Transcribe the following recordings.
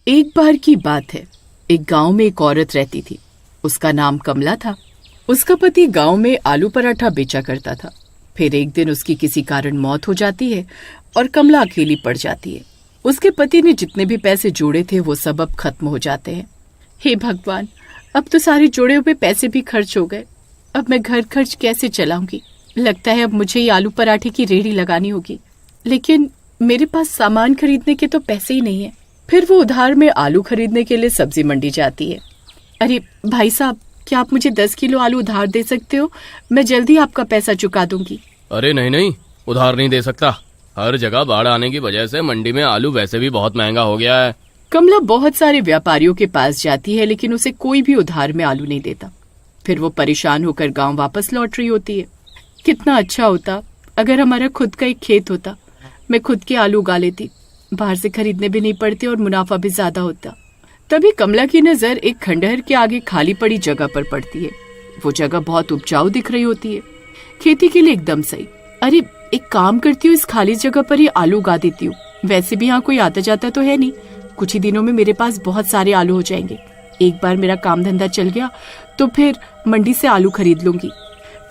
एक बार की बात है। एक गांव में एक औरत रहती थी। उसका नाम कमला था। उसका पति गांव में आलू पराठा बेचा करता था। फिर एक दिन उसकी किसी कारण मौत हो जाती है और कमला अकेली पड़ जाती है। उसके पति ने जितने भी पैसे जोड़े थे वो सब अब खत्म हो जाते हैं। हे भगवान, अब तो सारे जोड़े हुए पैसे भी खर्च हो गए। अब मैं घर खर्च कैसे चलाऊंगी? लगता है अब मुझे ही आलू पराठे की रेहड़ी लगानी होगी, लेकिन मेरे पास सामान खरीदने के तो पैसे ही नहीं है। फिर वो उधार में आलू खरीदने के लिए सब्जी मंडी जाती है। अरे भाई साहब, क्या आप मुझे 10 किलो आलू उधार दे सकते हो? मैं जल्दी आपका पैसा चुका दूंगी। अरे नहीं नहीं, उधार नहीं दे सकता। हर जगह बाढ़ आने की वजह से मंडी में आलू वैसे भी बहुत महंगा हो गया है। कमला बहुत सारे व्यापारियों के पास जाती है, लेकिन उसे कोई भी उधार में आलू नहीं देता। फिर वो परेशान होकर गांव वापस लौट रही होती है। कितना अच्छा होता अगर हमारा खुद का एक खेत होता। मैं खुद के आलू उगा लेती, बाहर से खरीदने भी नहीं पड़ते और मुनाफा भी ज्यादा होता। तभी कमला की नजर एक खंडहर के आगे खाली पड़ी जगह पर पड़ती है। वो जगह बहुत उपजाऊ दिख रही होती है, खेती के लिए एकदम सही। अरे एक काम करती हूँ, इस खाली जगह पर ही आलू उगा देती हूँ। वैसे भी यहाँ कोई आता जाता तो है नहीं। कुछ ही दिनों में मेरे पास बहुत सारे आलू हो जाएंगे। एक बार मेरा काम धंधा चल गया तो फिर मंडी से आलू खरीद लूंगी।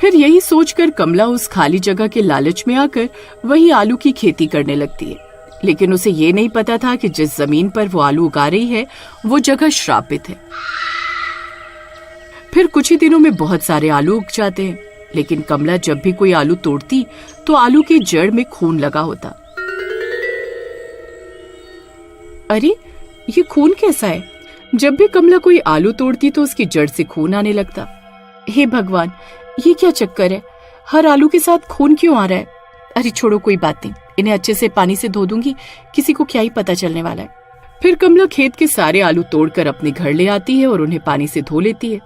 फिर यही सोचकर कमला उस खाली जगह के लालच में आकर वही आलू की खेती करने लगती है। लेकिन उसे ये नहीं पता था कि जिस जमीन पर वो आलू उगा रही है वो जगह श्रापित है। फिर कुछ ही दिनों में बहुत सारे आलू उग जाते हैं, लेकिन कमला जब भी कोई आलू तोड़ती तो आलू की जड़ में खून लगा होता। अरे ये खून कैसा है? जब भी कमला कोई आलू तोड़ती तो उसकी जड़ से खून आने लगता। हे भगवान, ये क्या चक्कर है? हर आलू के साथ खून क्यों आ रहा है? अरे छोड़ो, कोई बात नहीं, इन्हें अच्छे से पानी से धो दूंगी, किसी को क्या ही पता चलने वाला है। फिर कमला खेत के सारे आलू तोड़कर अपने घर ले आती है और उन्हें पानी से धो लेती है।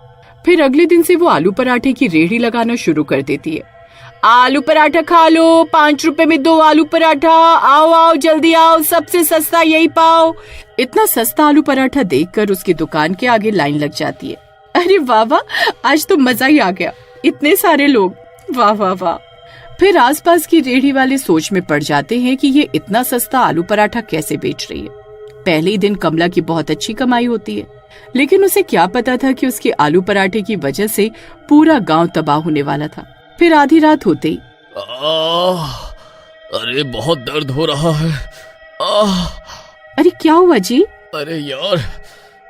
फिर अगले दिन से वो आलू पराठे की रेहड़ी लगाना शुरू कर देती है। आलू पराठा खा लो, 5 रुपए में 2 आलू पराठा, आओ आओ जल्दी आओ, सबसे सस्ता यही पाओ। इतना सस्ता आलू पराठा देखकर उसकी दुकान के आगे लाइन लग जाती है। अरे वाह वाह, आज तो मजा ही आ गया, इतने सारे लोग, वाह वाह वाह। फिर आसपास की रेहड़ी वाले सोच में पड़ जाते हैं कि ये इतना सस्ता आलू पराठा कैसे बेच रही है। पहले ही दिन कमला की बहुत अच्छी कमाई होती है, लेकिन उसे क्या पता था कि उसके आलू पराठे की वजह से पूरा गांव तबाह होने वाला था। फिर आधी रात होते ही अरे बहुत दर्द हो रहा है। अरे क्या हुआ जी? अरे यार,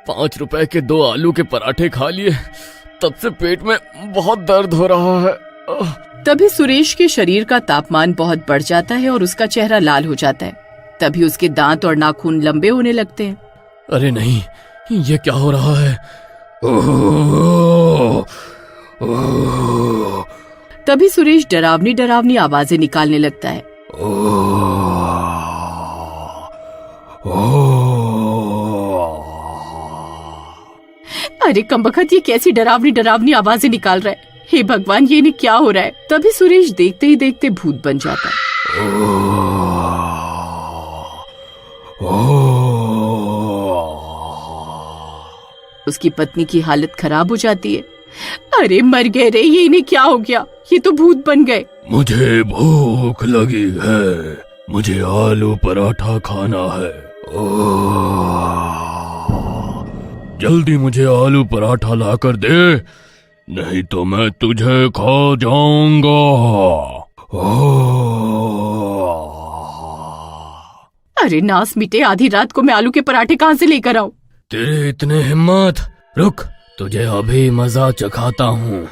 5 रुपए के 2 आलू के पराठे खा लिए, तब से पेट में बहुत दर्द हो रहा है। तभी सुरेश के शरीर का तापमान बहुत बढ़ जाता है और उसका चेहरा लाल हो जाता है। तभी उसके दांत और नाखून लंबे होने लगते हैं। अरे नहीं, ये क्या हो रहा है? तभी सुरेश डरावनी डरावनी आवाजें निकालने लगता है। अरे कमबख्त, ये कैसी डरावनी डरावनी आवाजें निकाल रहा है? हे भगवान, ये नहीं क्या हो रहा है? तभी सुरेश देखते ही देखते भूत बन जाता है। उसकी पत्नी की हालत खराब हो जाती है। अरे मर गए रे, ये इन्हें क्या हो गया? ये तो भूत बन गए। मुझे भूख लगी है, मुझे आलू पराठा खाना है। जल्दी मुझे आलू पराठा लाकर दे, नहीं तो मैं तुझे खा जाऊंगा। अरे नास मिटे, आधी रात को मैं आलू के पराठे कहाँ से लेकर आऊं? तेरे इतने हिम्मत, रुक, तुझे अभी मजा चखाता हूँ।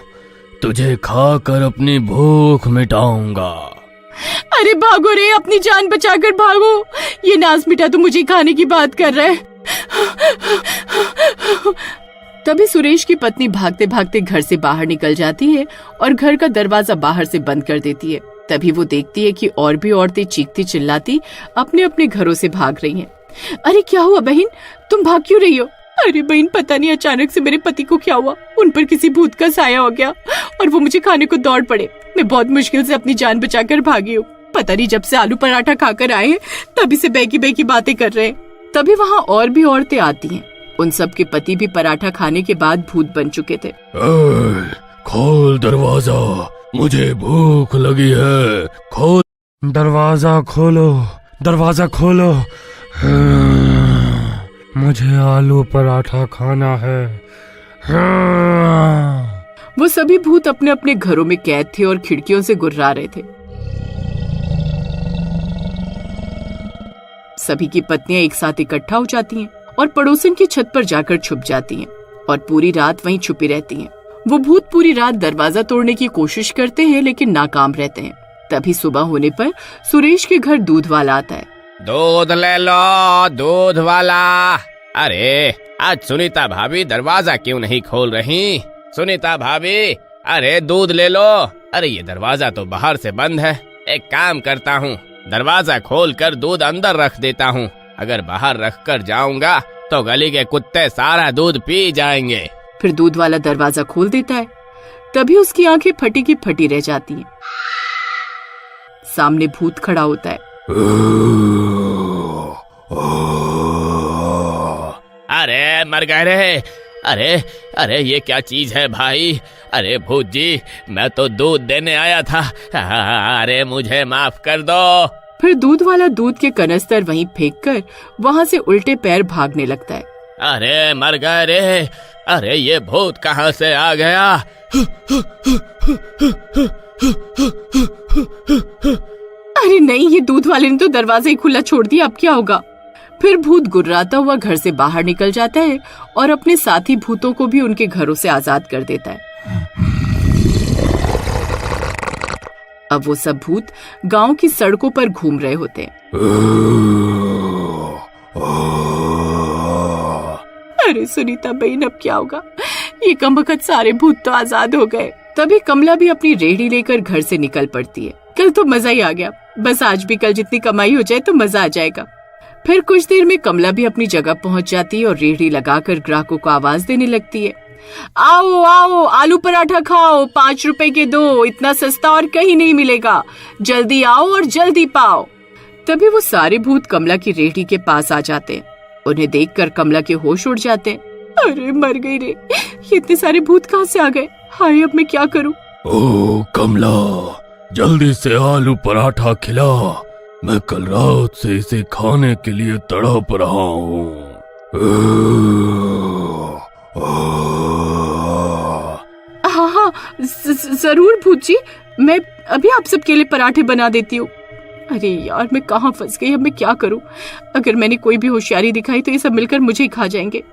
तुझे खाकर अपनी भूख मिटाऊंगा। अरे भागो रे, अपनी जान बचाकर भागो। ये नास मिटा तो मुझे खाने की बात कर रहा है। तभी सुरेश की पत्नी भागते भागते घर से बाहर निकल जाती है और घर का दरवाजा बाहर से बंद कर देती है। तभी वो देखती है कि और भी औरतें चीखती चिल्लाती अपने अपने घरों से भाग रही हैं। अरे क्या हुआ बहन, तुम भाग क्यों रही हो? अरे बहन, पता नहीं अचानक से मेरे पति को क्या हुआ, उन पर किसी भूत का साया हो गया और वो मुझे खाने को दौड़ पड़े। मैं बहुत मुश्किल से अपनी जान बचाकर भागी हूँ। पता नहीं जब से आलू पराठा खाकर आए हैं तभी से बेकी बेकी बातें कर रहे हैं। तभी वहाँ और भी औरतें आती हैं। उन सब के पति भी पराठा खाने के बाद भूत बन चुके थे। खोल दरवाजा, मुझे भूख लगी है। खोल दरवाजा, खोलो दरवाजा खोलो। मुझे आलू पराठा खाना है। हाँ। वो सभी भूत अपने अपने घरों में कैद थे और खिड़कियों से गुर्रा रहे थे। सभी की पत्नियां एक साथ इकट्ठा हो जाती हैं और पड़ोसन की छत पर जाकर छुप जाती हैं और पूरी रात वहीं छुपी रहती हैं। वो भूत पूरी रात दरवाजा तोड़ने की कोशिश करते हैं लेकिन नाकाम रहते हैं। तभी सुबह होने पर सुरेश के घर दूध वाला आता है। दूध ले लो, दूध वाला। अरे आज सुनीता भाभी दरवाजा क्यों नहीं खोल रही? सुनीता भाभी, अरे दूध ले लो। अरे ये दरवाजा तो बाहर से बंद है। एक काम करता हूँ, दरवाजा खोलकर दूध अंदर रख देता हूँ। अगर बाहर रख कर जाऊंगा तो गली के कुत्ते सारा दूध पी जाएंगे। फिर दूध वाला दरवाजा खोल देता है। तभी उसकी आंखें फटी की फटी रह जाती हैं। सामने भूत खड़ा होता है। अरे मर गए रे। अरे अरे ये क्या चीज है भाई? अरे भूत जी, मैं तो दूध देने आया था। अरे मुझे माफ कर दो। फिर दूध वाला दूध के कनस्तर वहीं फेंककर वहां से उल्टे पैर भागने लगता है। अरे मर गए रे। अरे ये भूत कहाँ से आ गया? अरे नहीं, ये दूध वाले ने तो दरवाजा ही खुला छोड़ दिया, अब क्या होगा? फिर भूत गुर्राता हुआ घर से बाहर निकल जाता है और अपने साथी भूतों को भी उनके घरों से आजाद कर देता है। अब वो सब भूत गांव की सड़कों पर घूम रहे होते हैं। अरे सुनीता बहन, अब क्या होगा? ये कमबख्त सारे भूत तो आजाद हो गए। तभी कमला भी अपनी रेहड़ी लेकर घर से निकल पड़ती है। कल तो मजा ही आ गया, बस आज भी कल जितनी कमाई हो जाए तो मजा आ जाएगा। फिर कुछ देर में कमला भी अपनी जगह पहुंच जाती है और रेहड़ी लगाकर ग्राहकों को आवाज देने लगती है। आओ आओ, आलू पराठा खाओ, 5 रुपए के दो, इतना सस्ता और कहीं नहीं मिलेगा। जल्दी आओ और जल्दी पाओ। तभी वो सारे भूत कमला की रेहड़ी के पास आ जाते हैं। उन्हें देखकर कमला के होश उड़ जाते हैं। अरे मर गई रे, ये इतने सारे भूत कहाँ से आ गए? हाय, अब मैं क्या करूं? ओ कमला, जल्दी से आलू पराठा खिला। मैं कल रात से इसे खाने के लिए तड़प रहा हूँ। हाँ हाँ, जरूर भूत जी, मैं अभी आप सबके लिए पराठे बना देती हूँ। अरे यार, मैं कहाँ फंस गई, अब मैं क्या करूँ? अगर मैंने कोई भी होशियारी दिखाई तो ये सब मिलकर मुझे ही खा जाएंगे।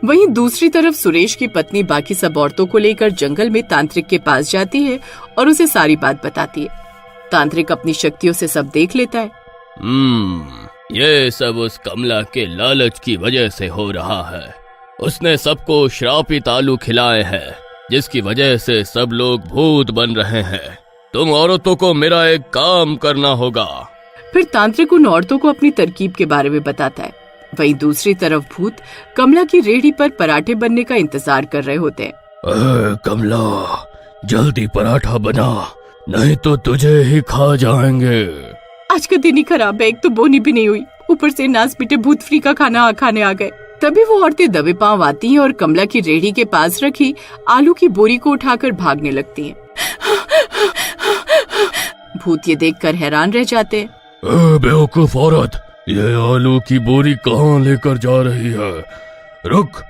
वहीं दूसरी तरफ सुरेश की पत्नी बाकी सब औरतों को लेकर जंगल में तांत्रिक के पास जाती है और उसे सारी बात बताती है। तांत्रिक अपनी शक्तियों से सब देख लेता है। ये सब उस कमला के लालच की वजह से हो रहा है। उसने सबको श्रापित आलू खिलाए हैं, जिसकी वजह से सब लोग भूत बन रहे हैं। तुम औरतों को मेरा एक काम करना होगा। फिर तांत्रिक उन औरतों को अपनी तरकीब के बारे में बताता है। वहीं दूसरी तरफ भूत कमला की रेहड़ी पर पराठे बनने का इंतजार कर रहे होते हैं। कमला, जल्दी पराठा बना, नहीं तो तुझे ही खा जाएंगे। आज का दिन ही खराब है, एक तो बोनी भी नहीं हुई, ऊपर से नास पीटे भूत फ्री का खाना खाने आ गए। तभी वो औरतें दबे पांव आती हैं और कमला की रेहड़ी के पास रखी आलू की बोरी को उठाकर भागने लगती हैं। भूत ये देखकर हैरान रह जाते हैं। बेवकूफ औरत, ये आलू की बोरी कहाँ लेकर जा रही है? रुक।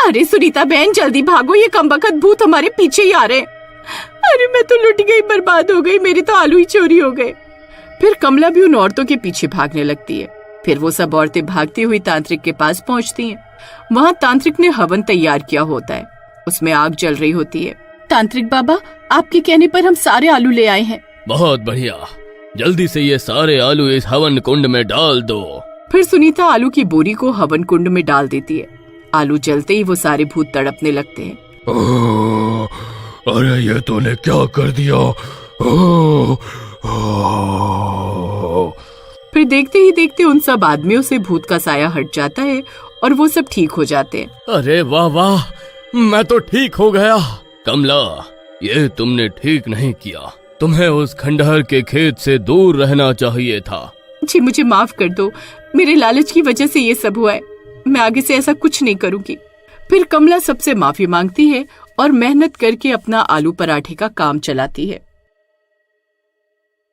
अरे सुनीता बहन, जल्दी भागो, ये कमबख्त भूत हमारे पीछे ही आ रहे हैं। अरे मैं तो लुट गई, बर्बाद हो गई, मेरे तो आलू ही चोरी हो गए। फिर कमला भी उन औरतों के पीछे भागने लगती है। फिर वो सब औरतें भागती हुई तांत्रिक के पास पहुंचती हैं। वहाँ तांत्रिक ने हवन तैयार किया होता है, उसमें आग जल रही होती है। तांत्रिक बाबा, आपके कहने पर हम सारे आलू ले आए हैं। बहुत बढ़िया, जल्दी से ये सारे आलू इस हवन कुंड में डाल दो। फिर सुनीता आलू की बोरी को हवन कुंड में डाल देती है। आलू जलते ही वो सारे भूत तड़पने लगते हैं। अरे ये तूने क्या कर दिया? फिर देखते ही देखते उन सब आदमियों से भूत का साया हट जाता है और वो सब ठीक हो जाते हैं। अरे वाह वाह, मैं तो ठीक हो गया। कमला, ये तुमने ठीक नहीं किया। तुम्हें उस खंडहर के खेत से दूर रहना चाहिए था। जी मुझे माफ कर दो, मेरे लालच की वजह से ये सब हुआ है। मैं आगे से ऐसा कुछ नहीं करूंगी। फिर कमला सबसे माफी मांगती है और मेहनत करके अपना आलू पराठे का काम चलाती है।